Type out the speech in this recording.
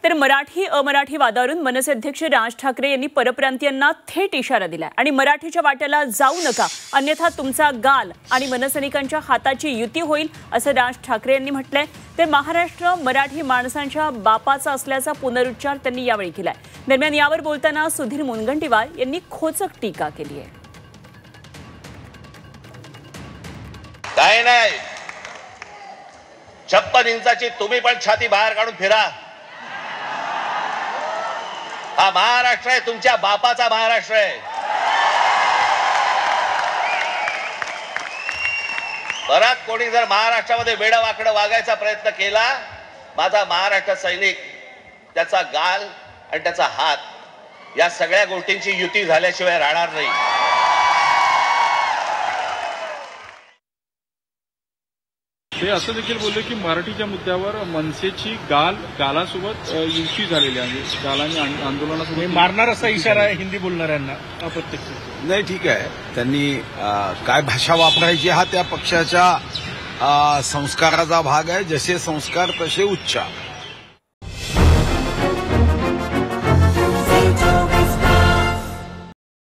तर मराठी अमराठी वादावरून मनसे अध्यक्ष राज ठाकरे यांनी परप्रांतीयांना थेट इशारा दिलाय आणि मराठीच्या वाट्याला जाऊ नका, अन्यथा तुमचा गाल आणि मनसैनिकांच्या हाताची युती होईल असं राज ठाकरे यांनी म्हटलंय। तर महाराष्ट्र मराठी माणसांच्या बापाचा असल्याचा पुनरुच्चार त्यांनी यावेळी केलाय। दरम्यान यावर बोलताना सुधीर मुनगंटीवार यांनी खोचक टीका केली आहे। काय नाही, 56 इंचाची तुम्ही पण छाती बाहेर काढून फिरा। हा महाराष्ट्र आहे, तुमच्या बापाचा महाराष्ट्र आहे। परत कोणी जर महाराष्ट्रामध्ये वेडवाकडं वागायचा प्रयत्न केला, माझा महाराष्ट्र सैनिक त्याचा गाल आणि त्याचा हात या सगळ्या गोष्टींची युती झाल्याशिवाय राहणार नाही। ते असं देखील बोलले की मराठीच्या मुद्द्यावर मनसेची गालासोबत युती झालेली आहे, गालाने आंदोलनासोबत मारणार असा इशारा आहे हिंदी बोलणाऱ्यांना अप्रत्यक्ष। नाही, ठीक आहे, त्यांनी काय भाषा वापरायची हा त्या पक्षाच्या संस्काराचा भाग आहे। जसे संस्कार तसे उच्चार।